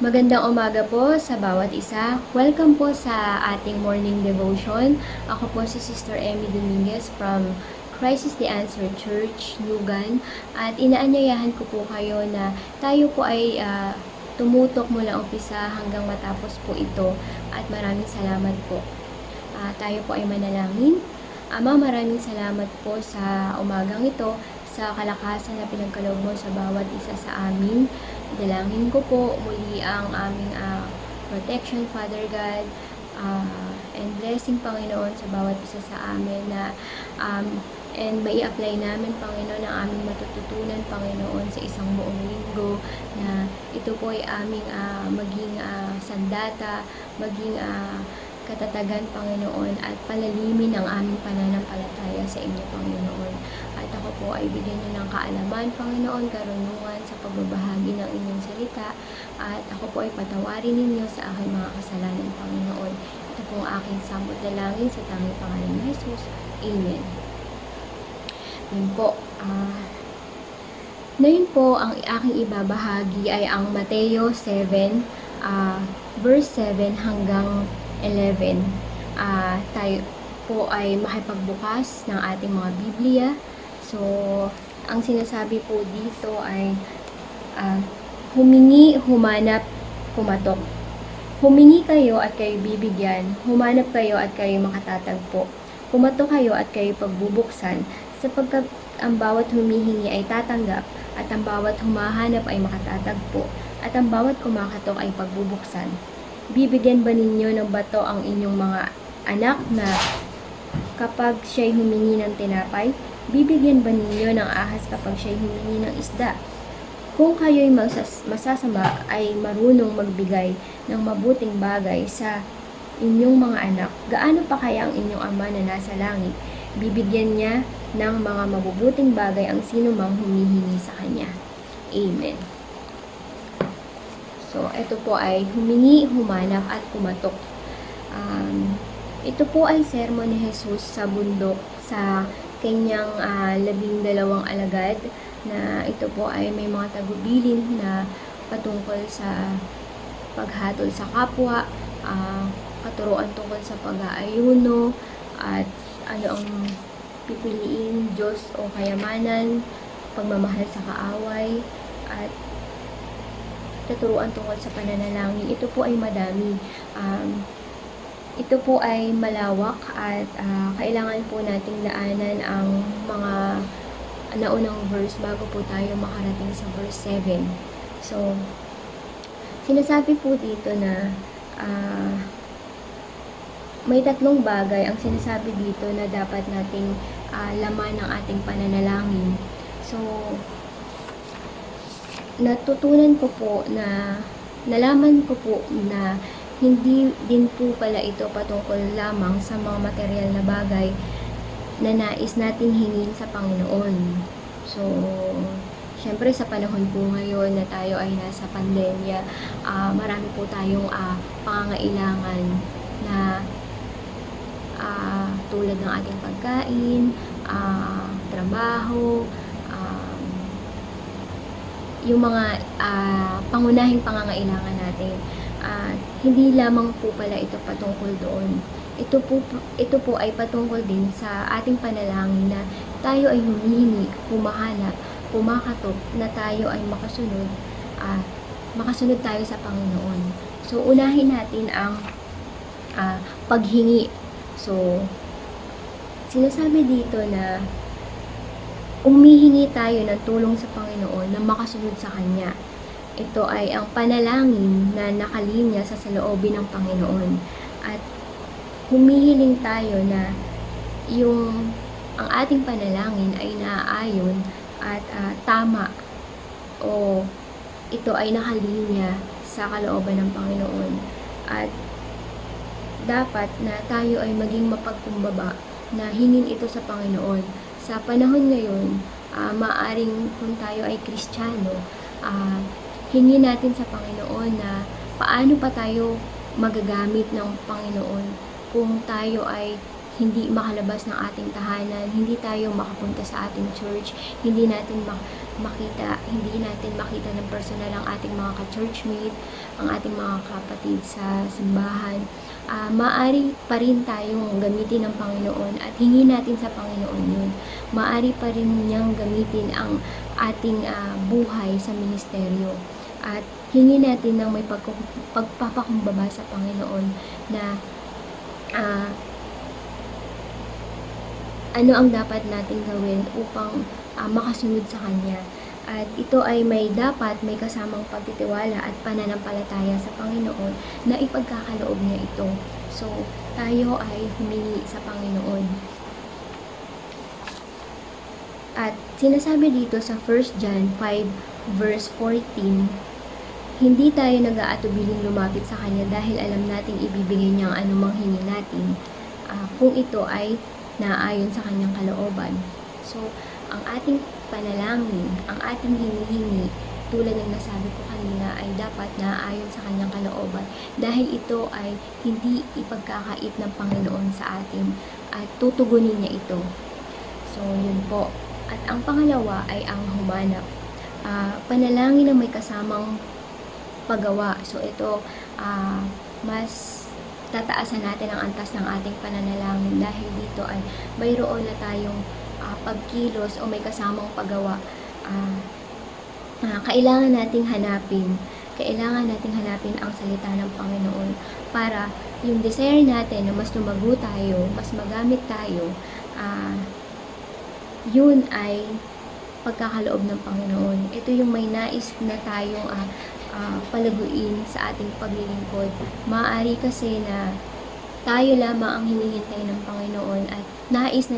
Magandang umaga po sa bawat isa. Welcome po sa ating morning devotion. Ako po si Sister Emmy Dominguez from Christ is the Answer Church, Nugan. At inaanyayahan ko po kayo na tayo po ay tumutok mula umpisa hanggang matapos po ito. At maraming salamat po. Tayo po ay manalangin. Ama, maraming salamat po sa umagang ito, sa kalakasan na pinagkaloob mo sa bawat isa sa amin. Dalangin ko po muli ang aming protection, Father God, and blessing, Panginoon, sa bawat isa sa amin na and may apply namin, Panginoon, ang aming matututunan, Panginoon, sa isang buong linggo, na ito po ay aming maging sandata, maging katatagan, Panginoon, at palalimin ang aming pananampalataya sa inyo, Panginoon. At ako po ay bigyan niyo ng kaalaman, Panginoon, karunungan sa pagbabahagi ng inyong salita, at ako po ay patawarin ninyo sa aking mga kasalanan, Panginoon. Ito po ang aking samot dalangin sa tanging pangalan ni Jesus. Amen. Yun po. Ngayon po, ang aking ibabahagi ay ang Mateo 7, verse 7 hanggang 11. Tayo po ay makipagbukas ng ating mga Biblia. So, ang sinasabi po dito ay humingi, humanap, kumatok. Humingi kayo at kayo bibigyan. Humanap kayo at kayo makatatagpo. Kumatok kayo at kayo pagbubuksan, sapagkat ang bawat humihingi ay tatanggap, at ang bawat humahanap ay makatatagpo, at ang bawat kumakatok ay pagbubuksan. Bibigyan ba ninyo ng bato ang inyong mga anak na kapag siya'y humingi ng tinapay? Bibigyan ba ninyo ng ahas kapag siya'y humingi ng isda? Kung kayo'y masasama ay marunong magbigay ng mabuting bagay sa inyong mga anak, gaano pa kaya ang inyong Ama na nasa langit? Bibigyan niya ng mga mabubuting bagay ang sino mang humihingi sa Kanya. Amen. So, ito po ay humingi, humanap, at kumatok. Ito po ay sermon ni Jesus sa bundok sa kanyang 12 alagad, na ito po ay may mga tagubilin na patungkol sa paghatol sa kapwa, katuruan tungkol sa pag-aayuno, at ano ang pipiliin, Diyos o kayamanan, pagmamahal sa kaaway, at tuturuan tungkol sa pananalangin. Ito po ay madami. Ito po ay malawak, at kailangan po nating daanan ang mga naunang verse bago po tayo makarating sa verse 7. So, sinasabi po dito na may tatlong bagay ang sinasabi dito na dapat nating laman ng ating pananalangin. So, natutunan ko po na, nalaman ko po na hindi din po pala ito patungkol lamang sa mga material na bagay na nais nating hingin sa Panginoon. So, syempre sa panahon po ngayon na tayo ay nasa pandemya, marami po tayong pangangailangan na tulad ng ating pagkain, trabaho, yung mga pangunahing pangangailangan natin. Hindi lamang po pala ito patungkol doon. Ito po ay patungkol din sa ating panalangin na tayo ay humihingi, humahanap, kumakatok, na tayo ay makasunod tayo sa Panginoon. So, unahin natin ang paghingi. So, sinasabi dito na umihingi tayo ng tulong sa Panginoon na makasunod sa Kanya. ito ay ang panalangin na nakalinya sa saloobin ng Panginoon. At humihiling tayo na ang ating panalangin ay naaayon at tama, o ito ay nakalinya sa kalooban ng Panginoon. At dapat na tayo ay maging mapagkumbaba na hingin ito sa Panginoon. Sa panahon ngayon, maaring kung tayo ay Kristiyano, hingin natin sa Panginoon na paano pa tayo magagamit ng Panginoon kung tayo ay hindi makalabas ng ating tahanan, hindi tayo makapunta sa ating church, hindi natin makita ng personal ang ating mga ka-churchmate, ang ating mga kapatid sa simbahan. Maari pa rin tayong gamitin ng Panginoon at hingin natin sa Panginoon yun. Maari pa rin niyang gamitin ang ating buhay sa ministeryo. At hingin natin ng may pagpapakumbaba sa Panginoon na ano ang dapat natin gawin upang makasunod sa Kanya. At ito ay may kasamang pagtitiwala at pananampalataya sa Panginoon na ipagkakaloob niya ito. So, tayo ay humingi sa Panginoon. At sinasabi dito sa 1 John 5 verse 14, hindi tayo nag-aatubiling lumapit sa Kanya dahil alam nating ibibigay niya ang anumang hingi natin, kung ito ay naayon sa Kanyang kalooban. So, ang ating panalangin, ang ating hinihingi, tulad ng nasabi ko kanina, ay dapat naayon sa Kanyang kalooban dahil ito ay hindi ipagkakait ng Panginoon sa atin at tutugunin niya ito. So, yun po. At ang pangalawa ay ang humanap. Panalangin na may kasamang paggawa. So, ito, mas tataasan natin ang antas ng ating pananalangin dahil dito ay mayroon na tayong pagkilos o may kasamang paggawa. Kailangan nating hanapin ang salita ng Panginoon para yung desire natin na mas lumago tayo, mas magamit tayo, yun ay pagkakaloob ng Panginoon. Ito yung may nais na tayong palaguin sa ating paglilingkod. Maaari kasi na tayo lamang ang hinihintay ng Panginoon at nais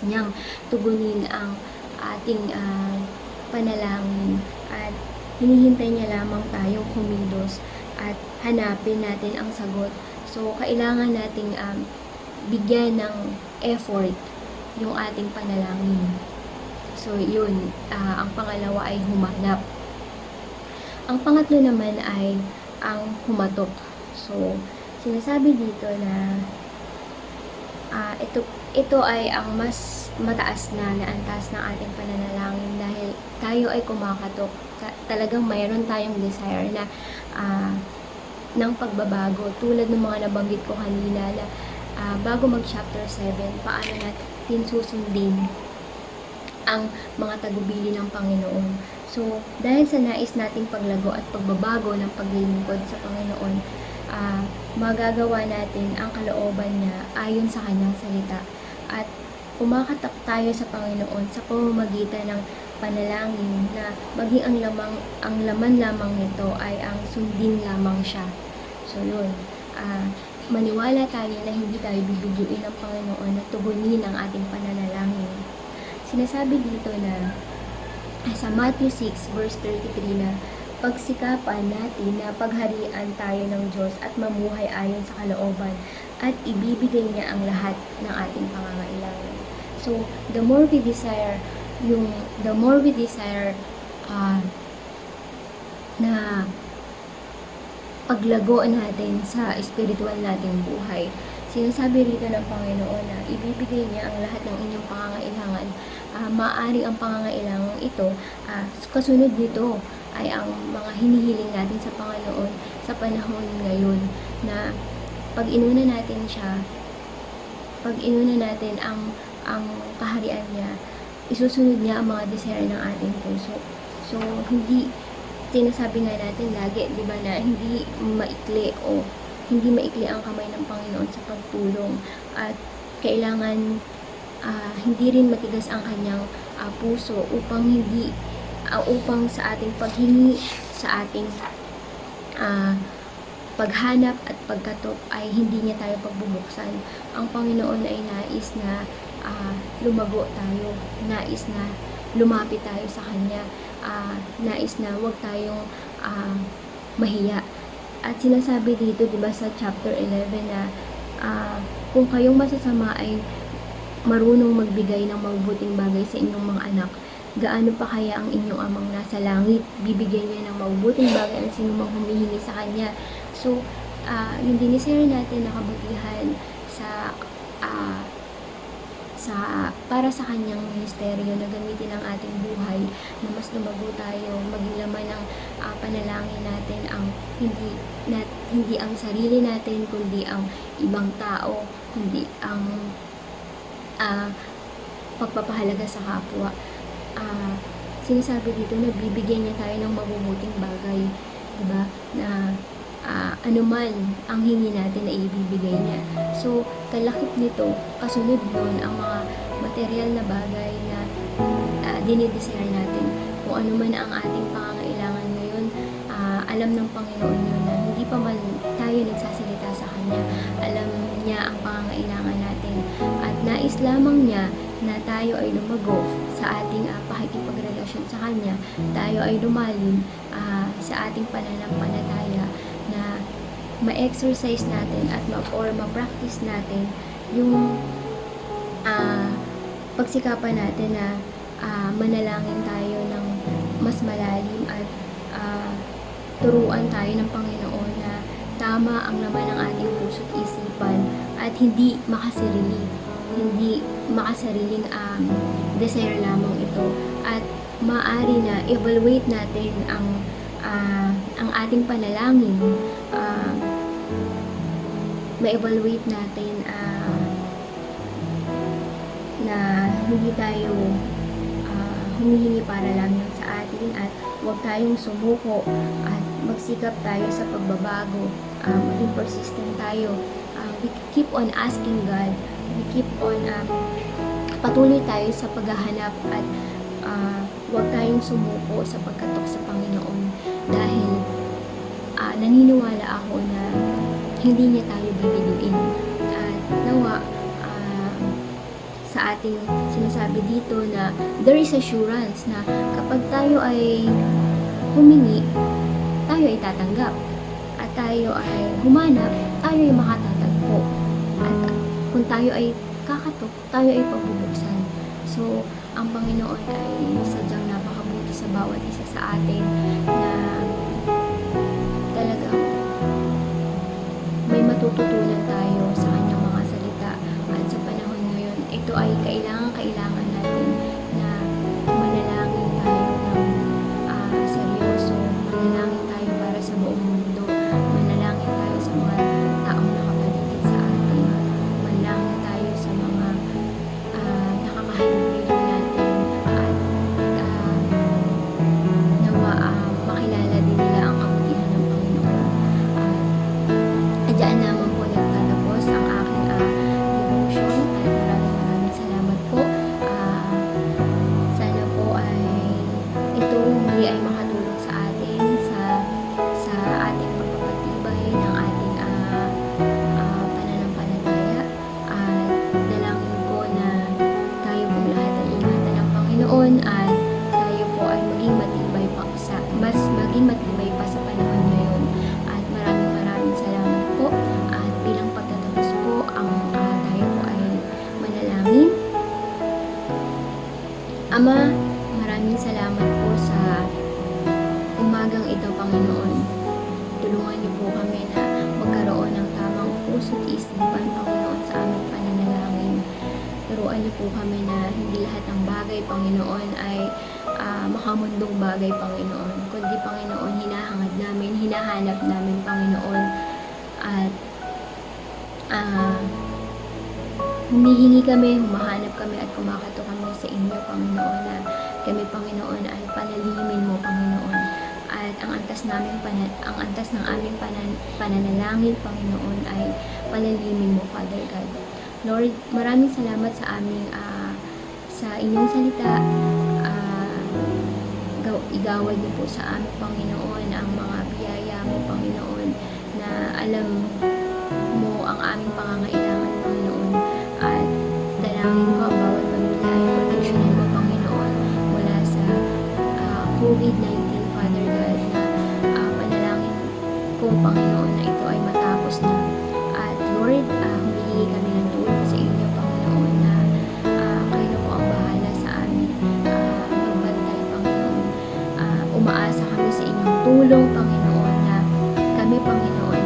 niyang tugunin ang ating panalangin at hinihintay niya lamang tayong kumilos at hanapin natin ang sagot. So, kailangan nating bigyan ng effort yung ating panalangin. So, yun. Ang pangalawa ay humanap. Ang pangatlo naman ay ang humatok. So, sinasabi dito na ito ay ang mas mataas na antas ng ating pananalangin dahil tayo ay kumakatok. Talagang mayroon tayong desire na ng pagbabago. Tulad ng mga nabanggit ko kanina na bago mag chapter 7, paano natin susundin ang mga tagubili ng Panginoon. So, dahil sa nais nating paglago at pagbabago ng paglilingkod sa Panginoon, magagawa natin ang kalooban niya ayon sa Kanyang salita. At kumakatak tayo sa Panginoon sa pamamagitan ng panalangin na maging ang laman lamang nito ay ang sundin lamang siya. So, yun. Maniwala tayo na hindi tayo bibigyan ng Panginoon na tugunin ang ating pananalangin. Sinasabi dito na sa Matthew 6 verse 33 na pagsikapan natin na pagharian tayo ng Diyos at mamuhay ayon sa kalooban at ibibigay niya ang lahat ng ating pangangailangan. So, the more we desire na paglago natin sa spiritual nating buhay, sinasabi rito ng Panginoon na ibibigay niya ang lahat ng inyong pangangailangan. Maaari ang pangangailangan ito, kasunod nito ay ang mga hinihiling natin sa Panginoon sa panahon ngayon na pag inuna natin ang kaharian niya, isusunod niya ang mga desire ng ating puso. So, hindi sinasabi nga natin lagi, di ba, na hindi maikli ang kamay ng Panginoon sa pagtulong at kailangan hindi rin matigas ang kanyang puso upang sa ating paghingi sa ating paghanap at pagkatok ay hindi niya tayo pagbubuksan. Ang Panginoon ay nais na lumago tayo, nais na lumapit tayo sa Kanya, nais na huwag tayong mahiya. At sinasabi dito, diba, sa chapter 11 na kung kayong masasama ay marunong magbigay ng mabubuting bagay sa inyong mga anak, gaano pa kaya ang inyong amang nasa langit, bibigyan niya ng mabubuting bagay ang sino mang humihingi sa Kanya. So, yung dinisere natin na kabutihan para sa Kanyang ministeryo, na gamitin ang ating buhay na mas lumago tayo, maging laman ng panalangin natin ang hindi ang sarili natin, kundi ang ibang tao, kundi ang pagpapahalaga sa kapwa. Sinasabi dito na bibigyan niya tayo ng mabubuting bagay, diba? Na anuman ang hingi natin na ibibigay niya. So, kalakip nito, kasunod nun ang mga material na bagay na dinidesire natin. Kung anuman ang ating pangangailangan ngayon, alam ng Panginoon yun na hindi pa man tayo nagsasalita sa Kanya, alam niya ang pangangailangan natin. At nais lamang niya na tayo ay lumago sa ating pakikipagrelasyon sa Kanya, tayo ay lumalim sa ating pananampalataya, na ma-exercise natin at ma-practice natin yung pagsikapan natin na manalangin tayo ng mas malalim at turuan tayo ng Panginoon na tama ang laman ng ating puso't isipan at hindi makasariling desire lamang ito, at maaari na evaluate natin ang ating panalangin, ma-evaluate natin na hindi tayo humihingi para lang yun sa atin, at huwag tayong sumuko at magsikap tayo sa pagbabago, maging persistent tayo. We keep on asking God, we keep on patuloy tayo sa paghahanap, at huwag tayong sumuko sa pagkatok sa Panginoon, dahil naniniwala ako na hindi niya tayo bibiluin. At nawa sa ating sinasabi dito na there is assurance na kapag tayo ay humingi, tayo ay tatanggap, at tayo ay humanap, tayo ay makatatagpo, at kung tayo ay kakatok, tayo ay pagbubuksan. So, ang Panginoon ay sadyang napakabuti sa bawat isa sa atin, na talagang may matututunan tayo sa Kanyang mga salita. At sa panahon ngayon, ito ay kailangan natin na manalangin tayo ng seryoso, manalangin tayo para sa buong mundo, manalangin tayo sa mga taong nakapaligid sa atin, manalangin tayo sa mga nakakahalubilo natin, at nawa makilala din nila ang kabutihan ng Panginoon. Diyan naman po nagtatapos ang aking devotion, at maraming salamat po. Sana po ay ito muli ay makatulong sa atin sa ating pagpapatibay ng ating pananampalataya, at dalangin ko na tayo po lahat ay ingatan ng Panginoon, at tayo po ay maging matibay pa sa panahon ngayon. At maraming salamat po. At bilang pagtatapos po, tayo po ay manalangin. Ama, maraming salamat po sa umagang ito, Panginoon. Tulungan niyo po kami na magkaroon ng tamang puso't isipan, Panginoon, sa aming pananalangin. Turuan niyo po kami na hindi lahat ng bagay, Panginoon, ay makamundong bagay, Panginoon, kundi, Panginoon, hinahanap namin, Panginoon, at humihingi kami, humahanap kami, at kumakato kami sa inyo, Panginoon, na kami, Panginoon, ay panalimin mo, Panginoon, at ang antas ng aming pananalangin, Panginoon, ay panalimin mo, Father God. Lord, maraming salamat sa inyong salita. igawad niyo po sa amin, Panginoon, ang mga biyaya mo, Panginoon, na alam mo ang aming pangangailangan, Panginoon. At dalangin ko ang bawat pamilya ay proteksyonin mo, Panginoon, mula sa COVID-19, Father God, na panalangin ko, Panginoon, na ito ay matapos na. At Lord, humihingi kami ng tulong sa inyo, Panginoon, na kayo na po ang bahala sa amin, magbantay, Panginoon. Umaasa kami sa inyong tulong, Panginoon, na kami, Panginoon,